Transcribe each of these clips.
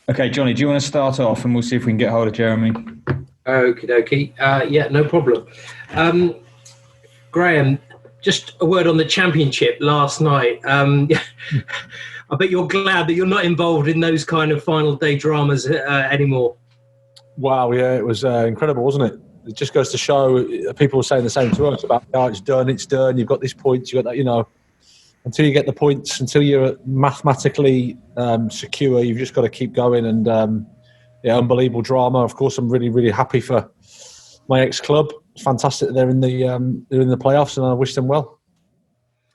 Okay, Johnny, do you want to start off and we'll see if we can get hold of Jeremy? Okie dokie. Yeah, no problem. Graham, just a word on the championship last night. I bet you're glad that you're not involved in those kind of final day dramas anymore. Wow, yeah, it was incredible, wasn't it? It just goes to show, people were saying the same to us about, it's done, you've got these points, you've got that, until you get the points, until you're mathematically secure, you've just got to keep going. And unbelievable drama. Of course, I'm really, really happy for my ex-club. It's fantastic that they're in the playoffs, and I wish them well.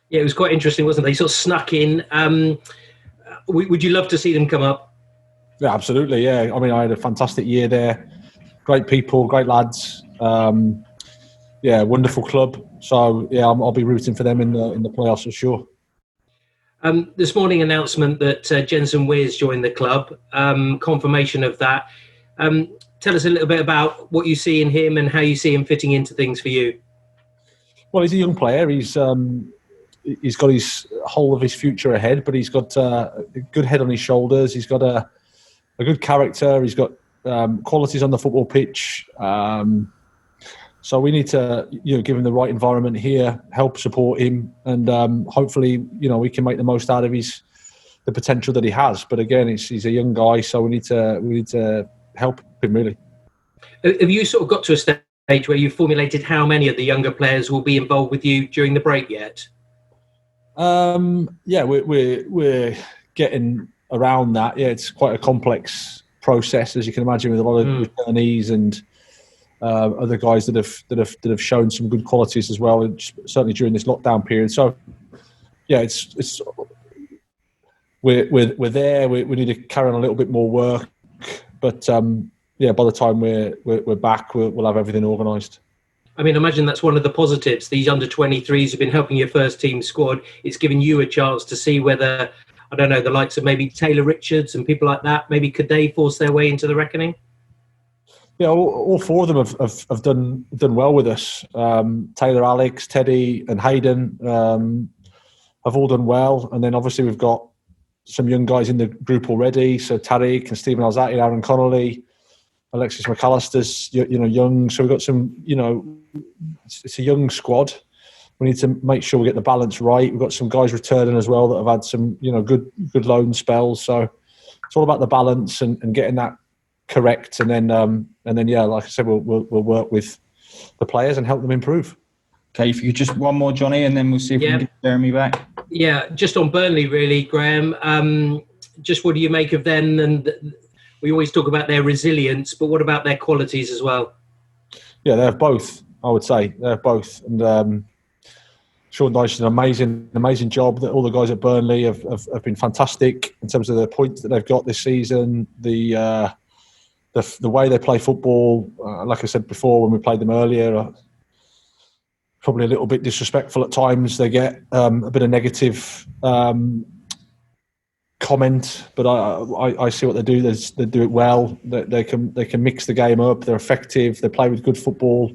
Yeah, it was quite interesting, wasn't it? They sort of snuck in. Would you love to see them come up? Yeah, absolutely. Yeah, I mean, I had a fantastic year there. Great people, great lads. Wonderful club. So yeah, I'll be rooting for them in the playoffs for sure. This morning announcement that Jensen Weir's joined the club. Confirmation of that. Tell us a little bit about what you see in him and how you see him fitting into things for you. Well, he's a young player. He's got his whole of his future ahead, but he's got a good head on his shoulders. He's got a good character. He's got qualities on the football pitch. So we need to, give him the right environment here, help support him, and hopefully, we can make the most out of the potential that he has. But again, he's a young guy, so we need to help him really. Have you sort of got to a stage where you've formulated how many of the younger players will be involved with you during the break yet? We're getting around that. Yeah, it's quite a complex process, as you can imagine, with a lot of returnees and other guys that have shown some good qualities as well, certainly during this lockdown period. So, yeah, we're there. We need to carry on a little bit more work, but by the time we're back, we'll have everything organised. I mean, imagine that's one of the positives. These under-23s have been helping your first team squad. It's given you a chance to see whether, I don't know, the likes of maybe Taylor Richards and people like that, maybe could they force their way into the reckoning? Yeah, all four of them have done well with us. Taylor, Alex, Teddy and Hayden have all done well. And then obviously we've got some young guys in the group already. So Tariq and Stephen Alzati, Aaron Connolly, Alexis McAllister's, young. So we've got some, it's a young squad. We need to make sure we get the balance right. We've got some guys returning as well that have had some, good loan spells. So it's all about the balance and getting that correct. And then, like I said, we'll work with the players and help them improve. Okay, if you could just one more, Johnny, and then we'll see if we can get Jeremy back. Yeah, just on Burnley, really, Graham. Just what do you make of them? And we always talk about their resilience, but what about their qualities as well? Yeah, they have both, I would say. They have both. And Sean Dyche did an amazing job. That all the guys at Burnley have been fantastic in terms of the points that they've got this season, the way they play football. Like I said before, when we played them earlier, probably a little bit disrespectful at times. They get a bit of negative comment, but I see what they do. They do it well. They can mix the game up. They're effective. They play with good football.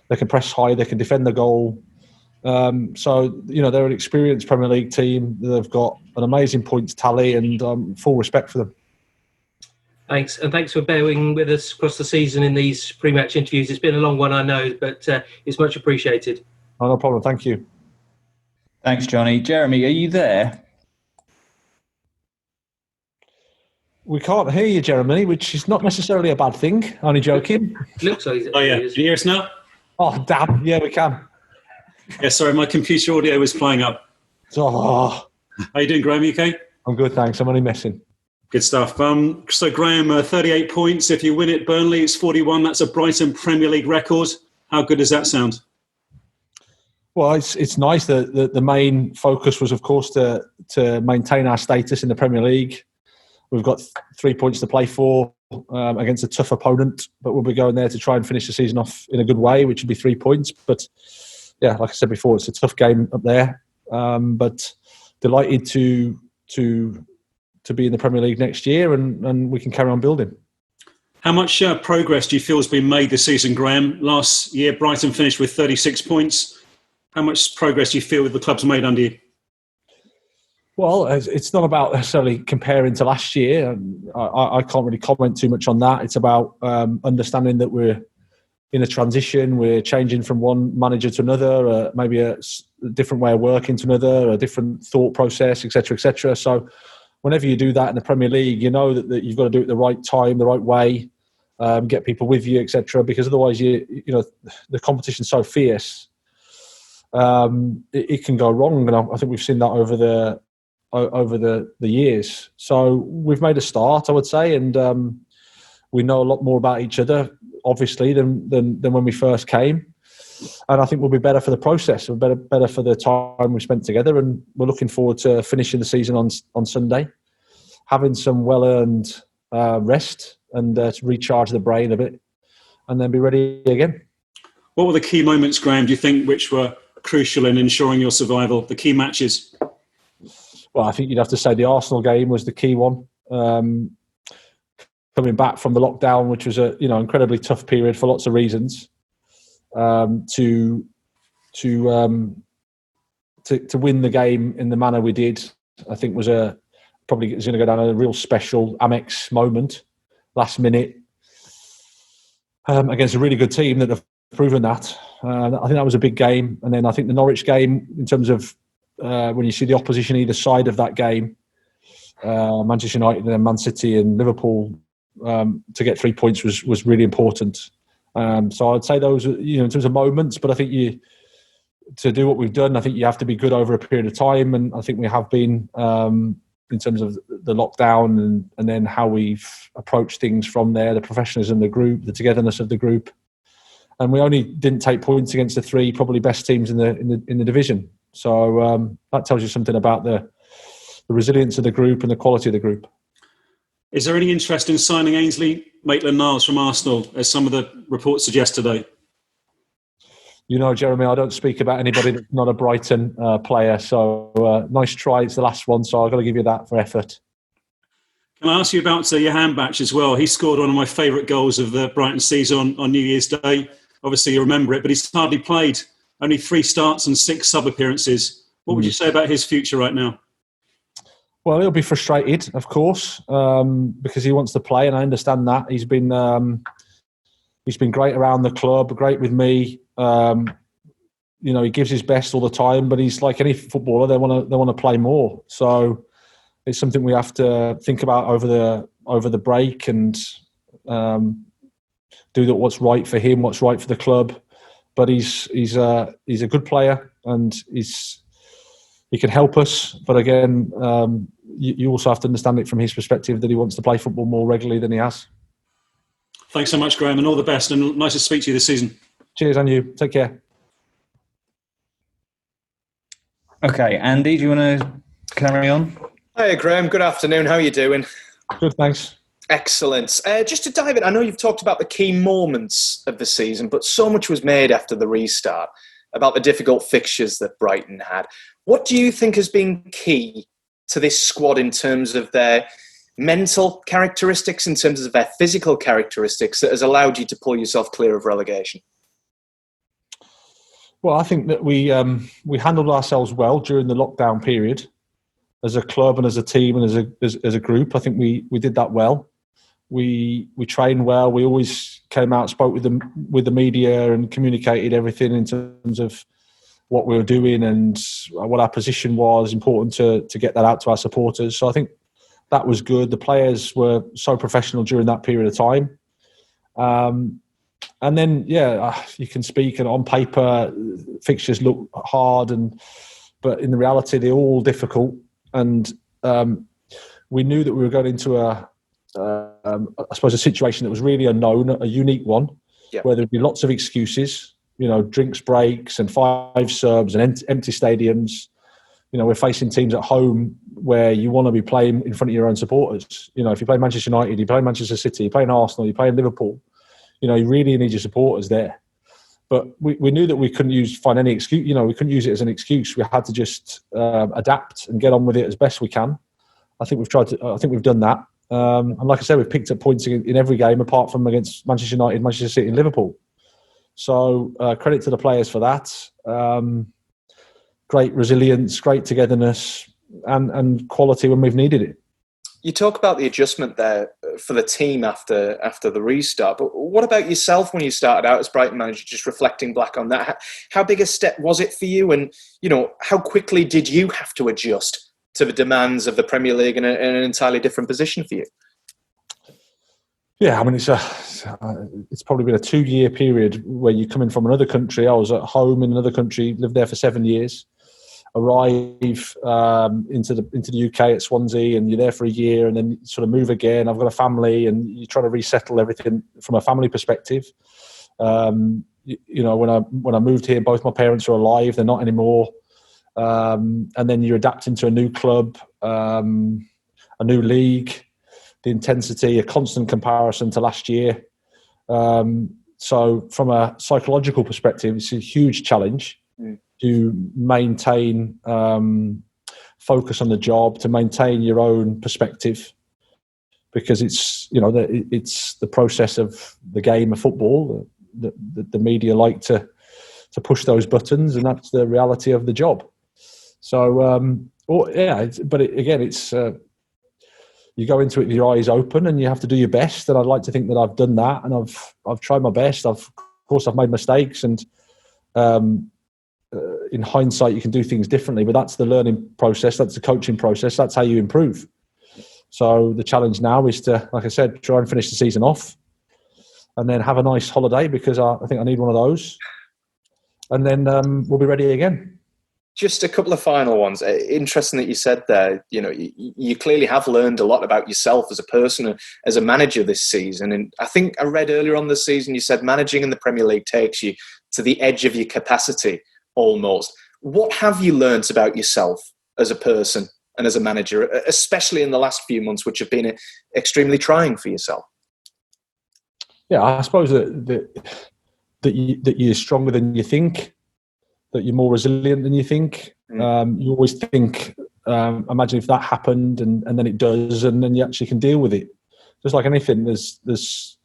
They can press high. They can defend the goal. So they're an experienced Premier League team. They've got an amazing points tally, and full respect for them. Thanks, and thanks for bearing with us across the season in these pre-match interviews. It's been a long one, I know, but it's much appreciated. Oh, no problem. Thank you. Thanks, Johnny. Jeremy, are you there? We can't hear you, Jeremy, which is not necessarily a bad thing. Only joking. Looks like Oh, yeah. Can you hear us now? Oh, damn. Yeah, we can. Yeah, sorry, my computer audio was playing up. Oh. How you doing, Graham? You okay? I'm good, thanks. I'm only messing. Good stuff. So, Graham, 38 points. If you win it, Burnley, it's 41. That's a Brighton Premier League record. How good does that sound? Well, it's nice that the main focus was, of course, to maintain our status in the Premier League. We've got 3 points to play for against a tough opponent, but we'll be going there to try and finish the season off in a good way, which would be 3 points. But yeah, like I said before, it's a tough game up there. But delighted to be in the Premier League next year, and we can carry on building. How much progress do you feel has been made this season, Graham? Last year, Brighton finished with 36 points. How much progress do you feel the club's made under you? Well, it's not about necessarily comparing to last year. I can't really comment too much on that. It's about understanding that we're in a transition. We're changing from one manager to another, maybe a different way of working to another, a different thought process, etc., etc. So whenever you do that in the Premier League, you know that you've got to do it at the right time, the right way, get people with you, etc. Because otherwise, you know, the competition's so fierce, it can go wrong. And I think we've seen that over the years. So we've made a start, I would say, and we know a lot more about each other, obviously, than when we first came. And I think we'll be better for the process. We're better for the time we spent together, and we're looking forward to finishing the season on Sunday, having some well-earned rest and to recharge the brain a bit, and then be ready again. What were the key moments, Graham, do you think, which were crucial in ensuring your survival, the key matches? Well, I think you'd have to say the Arsenal game was the key one. Coming back from the lockdown, which was a incredibly tough period for lots of reasons, to win the game in the manner we did, I think was probably going to go down a real special Amex moment, last minute, against a really good team that have proven that. I think that was a big game. And then I think the Norwich game, in terms of when you see the opposition either side of that game, Manchester United and then Man City and Liverpool, to get 3 points was really important. So I'd say those, in terms of moments, but I think to do what we've done, I think you have to be good over a period of time. And I think we have been, in terms of the lockdown and then how we've approached things from there, the professionalism of the group, the togetherness of the group. And we only didn't take points against the three probably best teams in the division. So that tells you something about the resilience of the group and the quality of the group. Is there any interest in signing Ainsley MaitlandNiles from Arsenal, as some of the reports suggest today? Jeremy, I don't speak about anybody that's not a Brighton player. So nice try. It's the last one, so I've got to give you that for effort. Can I ask you about Johan Batch as well? He scored one of my favourite goals of the Brighton season on New Year's Day. Obviously, you remember it, but he's hardly played. Only 3 starts and 6 sub-appearances. What would you say about his future right now? Well, he'll be frustrated, of course, because he wants to play, and I understand that. He's been great around the club, great with me. He gives his best all the time, but he's like any footballer; they want to play more. So it's something we have to think about over the break and do what's right for him, what's right for the club. But he's a good player, and he can help us. But again, you also have to understand it from his perspective that he wants to play football more regularly than he has. Thanks so much, Graham, and all the best. And nice to speak to you this season. Cheers, and you. Take care. Okay, Andy, do you want to carry on? Hi, Graham. Good afternoon. How are you doing? Good, thanks. Excellent. Just to dive in, I know you've talked about the key moments of the season, but so much was made after the restart about the difficult fixtures that Brighton had. What do you think has been key to this squad in terms of their mental characteristics, in terms of their physical characteristics, that has allowed you to pull yourself clear of relegation? Well, I think that we handled ourselves well during the lockdown period, as a club and as a team and as a group. I think we did that well. We trained well. We always came out, spoke with the media, and communicated everything in terms of what we were doing and what our position was. Important to get that out to our supporters. So I think that was good. The players were so professional during that period of time. And then, you can speak, and on paper, fixtures look hard, but in the reality, they're all difficult. And we knew that we were going into a situation that was really unknown, a unique one, where there'd be lots of excuses, drinks breaks and 5 subs and empty stadiums. We're facing teams at home where you want to be playing in front of your own supporters. If you play Manchester United, you play Manchester City, you play Arsenal, you play Liverpool, you really need your supporters there. But we knew that we couldn't find any excuse. We couldn't use it as an excuse. We had to just adapt and get on with it as best we can. I think we've done that. And like I said, we've picked up points in every game apart from against Manchester United, Manchester City, and Liverpool. So credit to the players for that. Great resilience, great togetherness. and quality when we've needed it. You talk about the adjustment there for the team after the restart, but what about yourself when you started out as Brighton manager, just reflecting back on that? How big a step was it for you? And, how quickly did you have to adjust to the demands of the Premier League in an entirely different position for you? Yeah, I mean, it's probably been a 2-year period where you come in from another country. I was at home in another country, lived there for 7 years. Arrive into the UK at Swansea, and you're there for a year, and then sort of move again. I've got a family, and you're trying to resettle everything from a family perspective. When I moved here, both my parents are alive; they're not anymore. And then you're adapting to a new club, a new league, the intensity, a constant comparison to last year. So, from a psychological perspective, it's a huge challenge. To maintain focus on the job, to maintain your own perspective, because it's the process of the game of football. The media like to push those buttons, and that's the reality of the job. So, it's you go into it with your eyes open, and you have to do your best. And I'd like to think that I've done that, and I've tried my best. Of course, I've made mistakes, and in hindsight, you can do things differently, but that's the learning process. That's the coaching process. That's how you improve. So the challenge now is to, like I said, try and finish the season off and then have a nice holiday, because I think I need one of those. And then we'll be ready again. Just a couple of final ones. Interesting that you said there, you clearly have learned a lot about yourself as a person, as a manager this season. And I think I read earlier on this season, you said managing in the Premier League takes you to the edge of your capacity. Almost. What have you learnt about yourself as a person and as a manager, especially in the last few months, which have been extremely trying for yourself? Yeah, I suppose that you're stronger than you think, that you're more resilient than you think. You always think, imagine if that happened, and then it does, and then you actually can deal with it. Just like anything, there's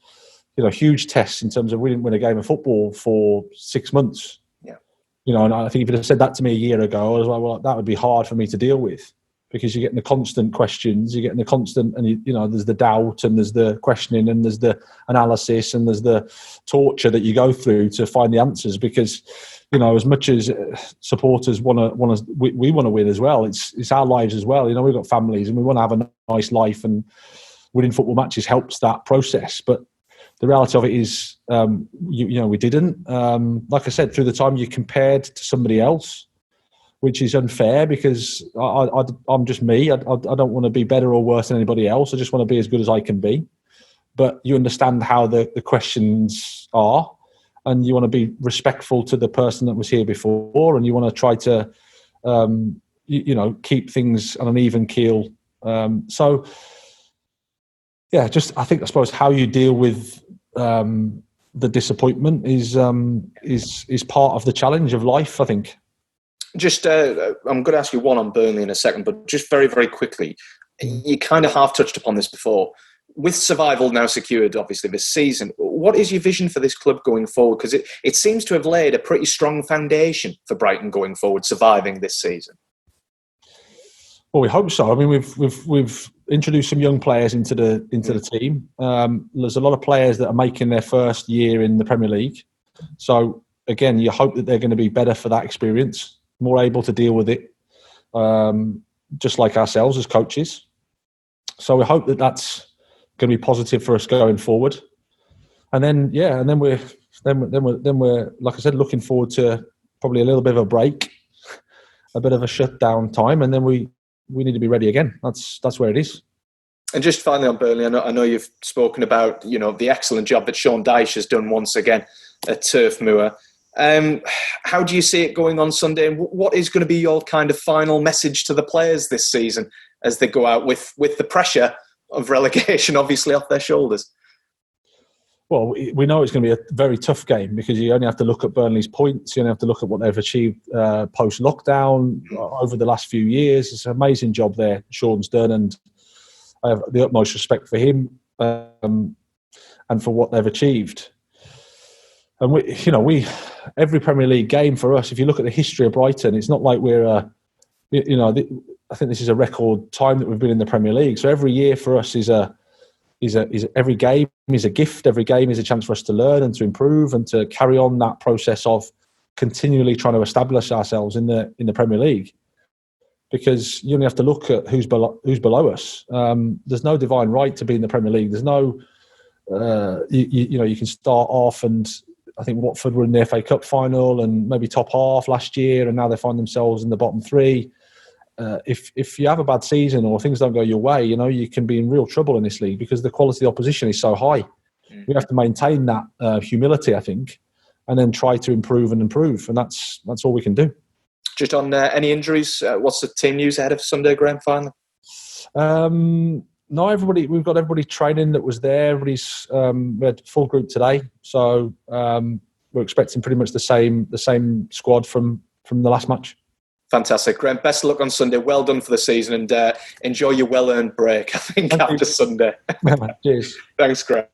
huge tests in terms of we didn't win a game of football for 6 months. And I think if you'd have said that to me a year ago, I was like, well, that would be hard for me to deal with, because you're getting the constant questions, you're getting the constant, and there's the doubt, and there's the questioning, and there's the analysis, and there's the torture that you go through to find the answers. Because, as much as supporters we want to win as well. It's our lives as well. We've got families, and we want to have a nice life, and winning football matches helps that process. But the reality of it is, we didn't. Like I said, through the time you compared to somebody else, which is unfair, because I'm just me. I don't want to be better or worse than anybody else. I just want to be as good as I can be. But you understand how the questions are, and you want to be respectful to the person that was here before, and you want to try to, keep things on an even keel. I suppose how you deal with the disappointment is part of the challenge of life, I think. Just, I'm going to ask you one on Burnley in a second, but just very, very quickly, you kind of half touched upon this before. With survival now secured, obviously, this season, what is your vision for this club going forward? Because it seems to have laid a pretty strong foundation for Brighton going forward, surviving this season. Well, we hope so. I mean, we've introduced some young players into the team. There's a lot of players that are making their first year in the Premier League. So again, you hope that they're going to be better for that experience, more able to deal with it, just like ourselves as coaches. So we hope that that's going to be positive for us going forward. And then we're like I said, looking forward to probably a little bit of a break, a bit of a shutdown time, and then we need to be ready again. That's where it is. And just finally on Burnley, I know you've spoken about the excellent job that Sean Dyche has done once again at Turf Moor. How do you see it going on Sunday? And what is going to be your kind of final message to the players this season as they go out with the pressure of relegation obviously off their shoulders? Well, we know it's going to be a very tough game, because you only have to look at Burnley's points. You only have to look at what they've achieved post-lockdown over the last few years. It's an amazing job there Sean's done, and I have the utmost respect for him and for what they've achieved. And every Premier League game for us, if you look at the history of Brighton, it's not like we're I think this is a record time that we've been in the Premier League. So every year for us is every game is a gift. Every game is a chance for us to learn and to improve and to carry on that process of continually trying to establish ourselves in the Premier League. Because you only have to look at who's below us. There's no divine right to be in the Premier League. There's no, you can start off, and I think Watford were in the FA Cup final and maybe top half last year, and now they find themselves in the bottom three. If you have a bad season or things don't go your way, you can be in real trouble in this league because the quality of the opposition is so high. We have to maintain that humility, I think, and then try to improve, and that's all we can do. Just on any injuries, what's the team news ahead of Sunday grand final? No, we've got everybody training that was there. Everybody's we had full group today, so we're expecting pretty much the same squad from the last match. Fantastic, Graham. Best of luck on Sunday. Well done for the season, and enjoy your well-earned break, I think, after Sunday. Cheers. Thanks, Graham.